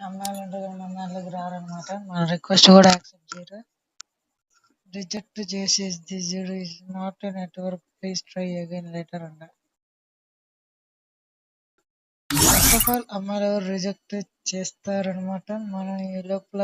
అమ్మాయిలు ఉంటే కానీ మన దాంట్లోకి రారనమాట. మన రిక్వెస్ట్ కూడా యాక్సెప్ట్ చేయరు. రిజెక్ట్ చేసేసి this is not a network, please try again letter అంట. ఫస్ట్ ఆఫ్ ఆల్ అమ్మాయిలు ఎవరు రిజెక్ట్ చేస్తారనమాట. మనం ఈ లోపల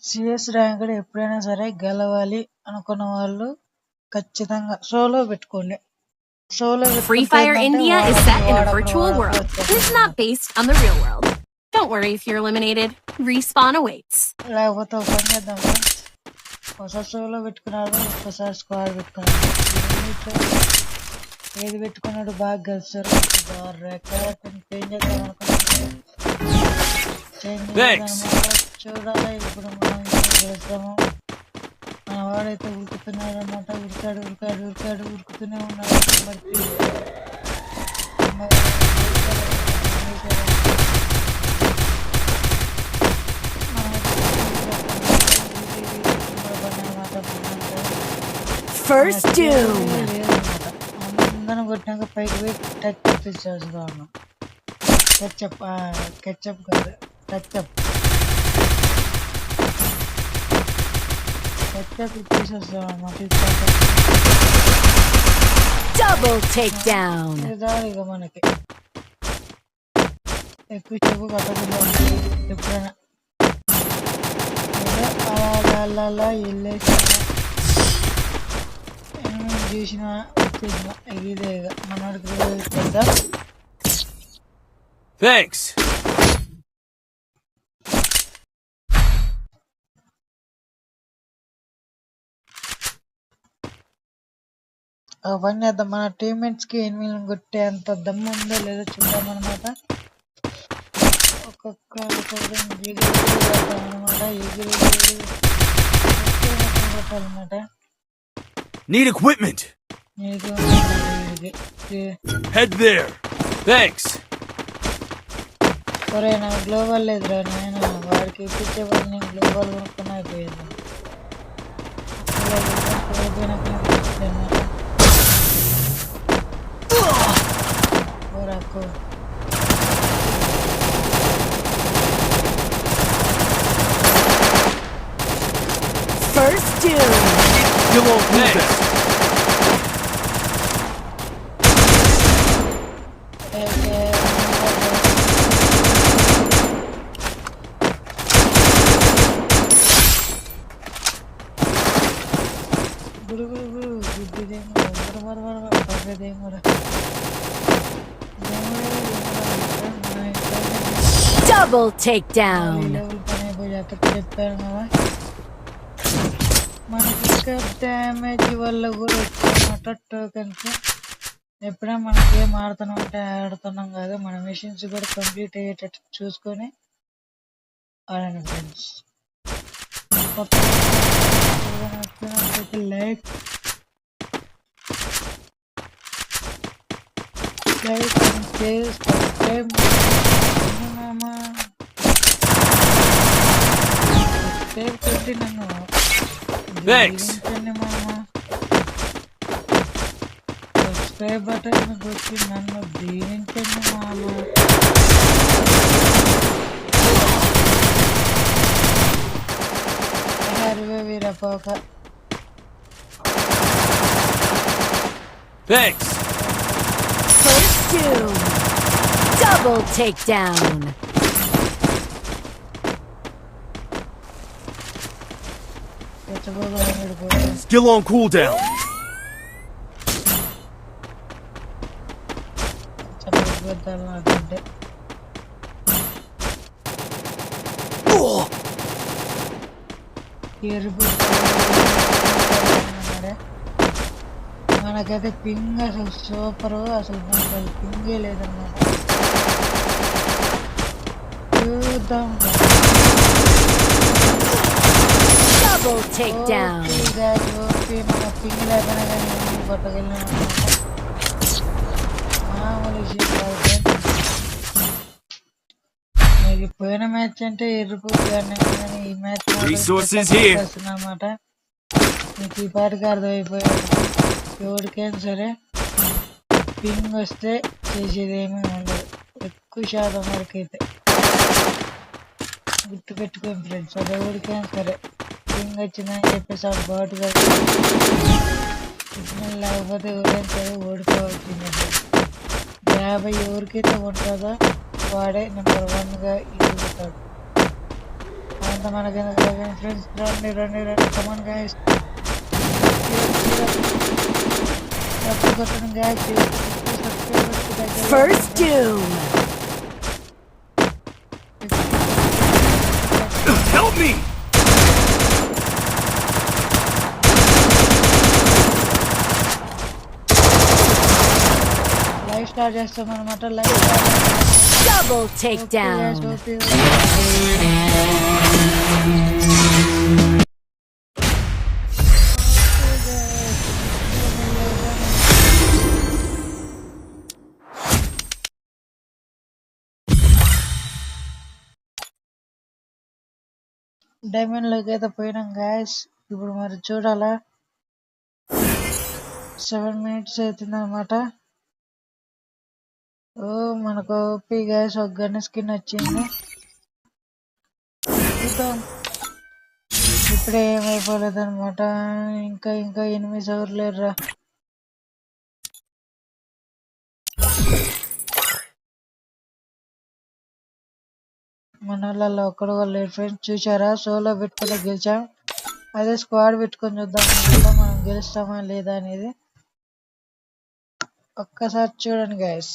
సిఎస్ ర్యాంక్ ఎప్పుడైనా సరే గెలవాలి అనుకున్న వాళ్ళు ఖచ్చితంగా సోలో పెట్టుకోండి. Solo Free Fire India is set in a virtual world. It is not based on the real world. Don't worry if you're eliminated. Respawn awaits. లేకపోతే ఒక పని చేద్దాం ఫ్రెండ్స్, ఒకసారి సోలో పెట్టుకున్నాడు, ఒక్కసారి స్క్వాడ్ పెట్టుకున్నాడు. ఏది పెట్టుకున్నాడు బాగా గెలుస్తారు. చేంజ్ చేద్దాం అనుకున్నాను, చేంజ్ చేద్దాం చూడాలి. ఇప్పుడు మనం గెలుస్తాము. మన వాడైతే ఉరుకుతున్నాడు అనమాట. ఉరికాడు ఉరుకుతూనే ఉన్నాడు. First doom. అందరం కొట్టినాక పైకి పోయి టచ్ తీసేస్తా ఉన్నాం. కెచ్చప్ కాదు, టచ్అప్ తీసేస్తా అన్నమాట. Double takedown. ఇక మనకి ఎక్కువ సేపు కట్టకుండా ఉంటుంది. ఎప్పుడైనా అలా వెళ్ళేసి చూసిన వచ్చేసిన ఇదే మనకి పెద్ద థ్యాంక్స్. పని చేద్దాం. మన టీమ్మేట్స్ కి ఎనిమిదిని కొట్టే అంత దమ్ము ఉందో లేదో చూద్దాం అనమాట. ఒక్కొక్క అనమాట. కొట్టాలన్నమాట. Need equipment. Head there. Thanks. సరే నా గ్లోబల్ లేదురా నాయన, వాడికి ఇప్పించే వాళ్ళు నేను గ్లోబల్ కొనుక్కున్నా అయిపోయింది. First doom. You won't need that. Double takedown. చెప్పాను కదా, మనకి డ్యామేజ్ వల్ల కూడా వచ్చాయన్నమాట టోకెన్స్. ఎప్పుడైనా మనం గేమ్ ఆడుతున్నాం కాదు, మన మిషన్స్ కూడా కంప్లీట్ అయ్యేటట్టు చూసుకొని ఆడండి friends. Like and share, subscribe మామా. సబ్స్క్రైబ్ కొట్టి నన్ను దీవించండి మామా. సబ్స్క్రైబ్ బటన్ కొట్టి నన్ను దీవించండి మామా. హరివే వీరపోక. Thanks. First doom. Double takedown. Still on cooldown. మనకైతే పింగ్ అసలు సూపర్, అసలు పింగే లేదన్నమాట. చూద్దాం. Double takedown. మన పింగ్ లేకనే కానీ కొట్టగలిగిన మామూలు విషయం కాదు. పోయిన మ్యాచ్ అంటే ఎరుపు కానీ ఈ మ్యాచ్ Resources here. అన్నమాట. మీకు ఈ పాటికి అర్థమైపోయాడు. ఎవరికైనా సరే పింగ్ వస్తే చేసేది ఏమీ ఉండదు, ఎక్కువ శాతం వరకు అయితే. గుర్తు పెట్టుకోండి ఫ్రెండ్స్, అది ఎవరికైనా సరే పింగ్ వచ్చిందని చెప్పేసి ఆ బాటుగా సిగ్నల్ లేకపోతే ఎవరైనా సరే ఓడిపోవాల్సిందే. 50 ఎవరికైతే ఉంటుందో వాడే నెంబర్ 1గా ఎదుగుతాడు. అంత మనకెందుకు ఫ్రెండ్స్, రండి రండి రండి, కమాన్ గాయస్, కొట్టడం guys. First doom. Help me! Live start చేస్తాం అనమాట. Double takedown. డైమండ్ లోకి అయితే పోయినాం గాయస్. ఇప్పుడు మరి చూడాలా, 7 minutes అవుతుంది అనమాట. ఓ మనకు ఓపీ గాయస్, ఒక గన్ స్కిన్ వచ్చింది. చూద్దాం. ఇప్పుడే ఏమైపోలేదు అనమాట. ఇంకా ఇంకా 8 ఎవరు లేరురా. మన వాళ్ళలో ఒక్కడు కూడా లేరు ఫ్రెండ్స్. చూసారా, సోలో పెట్టుకుని గెలిచాం. అదే స్క్వాడ్ పెట్టుకొని చూద్దాం అనుకుంటా, మనం గెలుస్తామా లేదా అనేది. ఒక్కసారి చూడండి guys.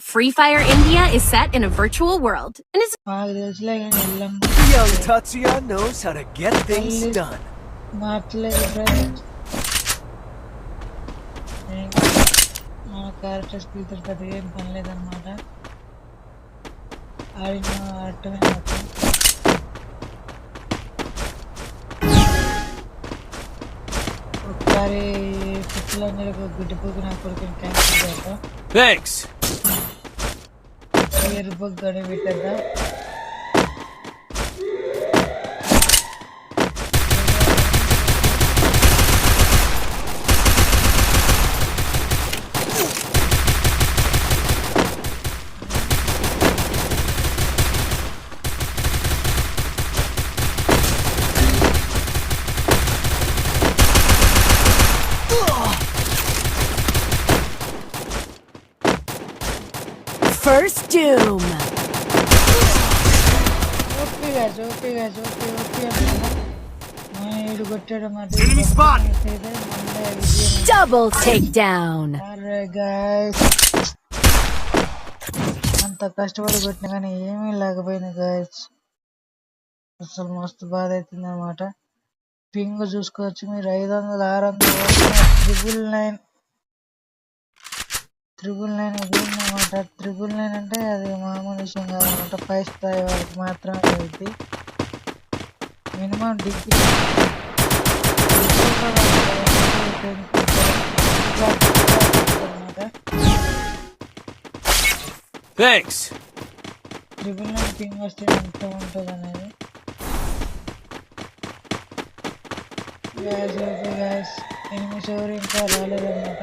Free Fire India is set in a virtual world and is మాకు తెలుసులే కానీ వెళ్ళాం Young Tatsuya knows how to get things done. మాట్లేదు ఫ్రెండ్స్. మన క్యారెక్టర్ స్పీచ్ పెద్దగా ఏం పని లేదనమాట. ఆడిన ఆడటమే మొత్తం. ఒకసారి పిచ్చిలందరూ గుడ్డిపోకి నా కొడుకుని క్యాన్సిల్ చేద్దాం. Thanks. ఎరుపు గడి పెట్టేద్దాం. First doom. ఓపీ అన్నమాట. మన ఏడు కొట్టాడు మాట. Enemy spot. Double takedown. అరే గాయస్, అంత కష్టపడి కొట్టినా కానీ ఏమీ లేకపోయింది గాయస్. అసలు మస్తు బాధ అవుతుంది అనమాట. పింగ్ చూసుకోవచ్చు మీరు, 500 600 999 అనమాట. 999 అంటే అది మామూలు విషయం కాదనమాట. 5 స్థాయి వరకు మాత్రమే అవుతుంది. మినిమం డిగ్రీ అనమాట. Thanks. 999 పింగ్ వస్తే ఎంత ఉంటుంది అనేది. గ్యాస్ ఎనిమిది ఎవరు ఇంకా రాలేదన్నమాట.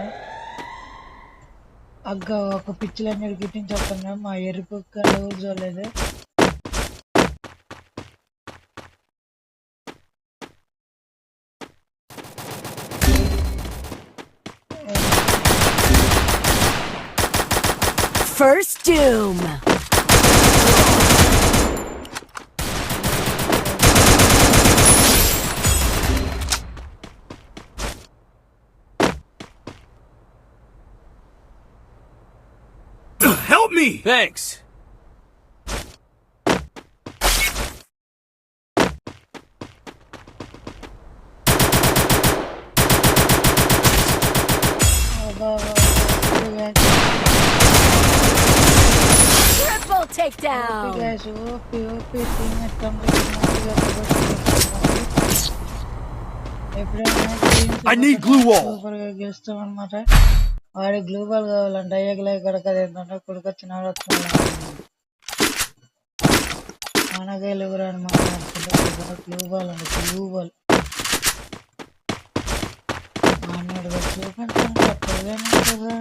అగ్గ ఒక పిచ్చిలన్నీ గిట్టించొస్తున్నా, మా ఎరుపు ఎవరు చూడలేదు. First doom. Help me! Thanks. Triple takedown. I need glue wall. గెలుస్తాం అనమాట. వాడి గ్లూ బాల్ కావాలంట. అయ్యగలే కడకది ఏంటంటే కొడుకొచ్చినాడు వస్తున్నాడు. మనగా ఎవరని మాట్లాడుతుంటారు. క్లూ బాల్ అండి, క్లూ బాల్ మాట్లాడుగా చూపించండి అక్కడేమో కదా.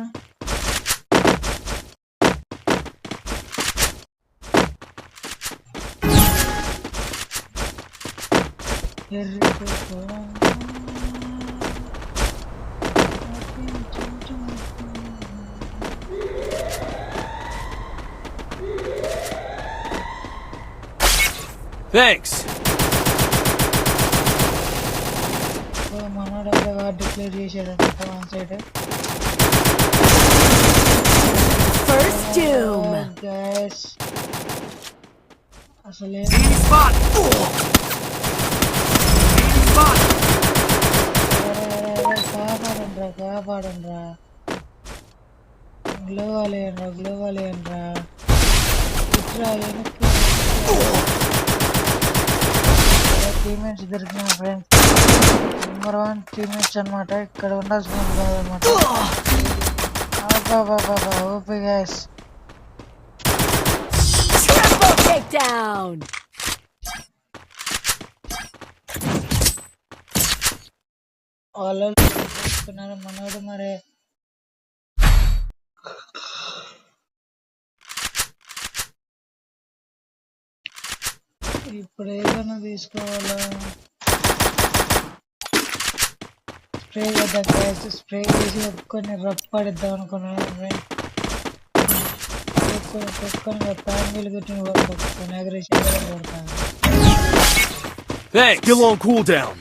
Thanks. మనోడు డిక్లేర్ చేసేదంట one side. First doom. Guys అసలే Enemy spot! Enemy spot! కాపాడండ్రా గ్లోవాలి అండ్రా ఇట్రా వెనక్కి. టీమేట్స్ దొరికిన ఫ్రెండ్స్, నెంబర్ 1 టీమేట్స్ అనమాట. ఇక్కడ ఉండాల్సిన కాదనమాట. OP guys. Triple takedown. వాళ్ళు చూస్తున్నారు మనోడు మరి. ఇప్పుడు ఏదైనా తీసుకోవాలా? స్ప్రే కదా గైస్, స్ప్రే చేసి ఒక్కొని రప్పడిద్దాం అనుకున్నాను. ఒక్కొని ఫ్యామిలీ గురించి కొట్టుకొని అగ్రెసివ్ కొడతాను. Thanks. Still on cooldown.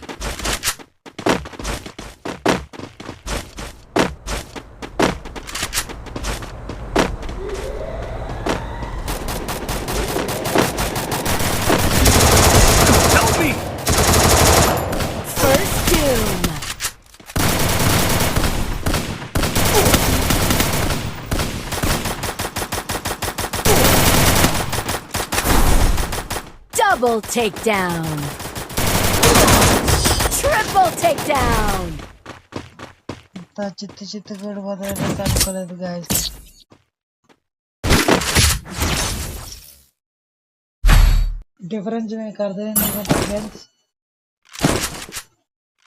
Help me. First doom. Double takedown. Triple takedown. ఇంత చిత్తు కూడా వదలడానికి అనుకోలేదు గాయస్. డిఫరెన్స్ మీకు అర్థమైంది కదా ఫ్రెండ్స్.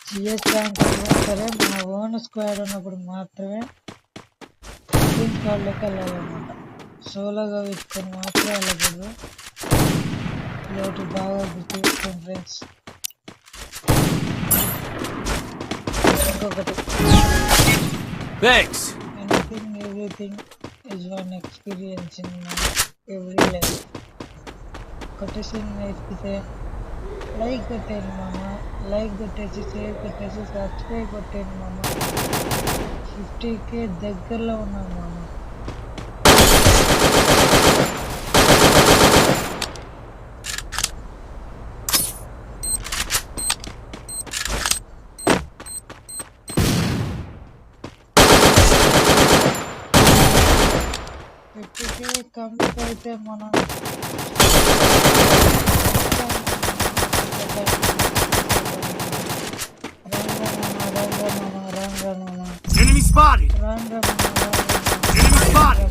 సిఎస్ ర్యాంక్ సరే మన ఓన్ స్క్వాడ్ ఉన్నప్పుడు మాత్రమే టీమ్ స్క్వాడ్లోకి వెళ్ళాలన్నమాట. సోలోగా పెట్టుకొని మాత్రమే వెళ్ళకూడదు. లోటు బాగా గుర్తుపెట్టుకోండి ఫ్రెండ్స్. ఇంకొకటి, Thanks. everything is one experience in every life. కొట్టేసి నేర్పితే లైక్ కొట్టేయండి మామ, లైక్ కొట్టేసి షేర్ కొట్టేసి సబ్స్క్రైబ్ కొట్టేయండి మామ. 50K దగ్గరలో ఉన్నాం మామ. కంప్లీట్ అయితే మనం Enemy spotted! Enemy spotted!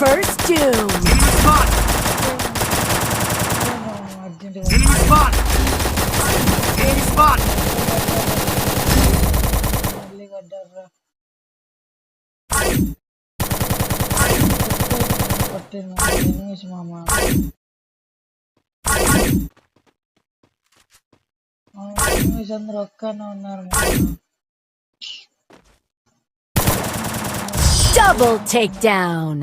First doom. Enemy spotted! Enemy spotted! Enemy spotted! మళ్ళీ కట్టారా కొట్టింది మామ. అందరూ ఒక్కనే ఉన్నారు. Double takedown.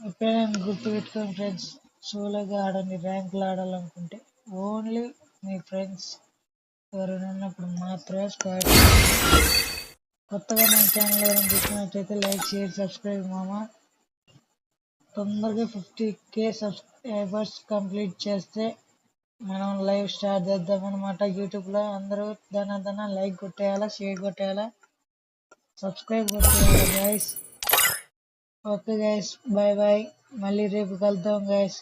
ఎప్పుడైనా గుర్తుపెట్టుకోండి ఫ్రెండ్స్, సోలోగా ఆడండి. ర్యాంకులు ఆడాలనుకుంటే ఓన్లీ మీ ఫ్రెండ్స్ ఎవరైనా ఉన్నప్పుడు మాత్రమే స్క్వాడ్. కొత్తగా మన ఛానల్ ఎవరైనా చూసినట్టయితే లైక్, షేర్, సబ్స్క్రైబ్ మామ. తొందరగా 50K సబ్స్క్రైబర్స్ కంప్లీట్ చేస్తే మనం లైవ్ స్టార్ట్ చేద్దాం అనమాట. యూట్యూబ్లో అందరూ దాన లైక్ కొట్టేయాలా, షేర్ కొట్టేయాలా, సబ్స్క్రైబ్ కొట్టేయాలా guys. Okay guys, bye bye. మళ్ళీ రేపు కలుద్దాం గైస్.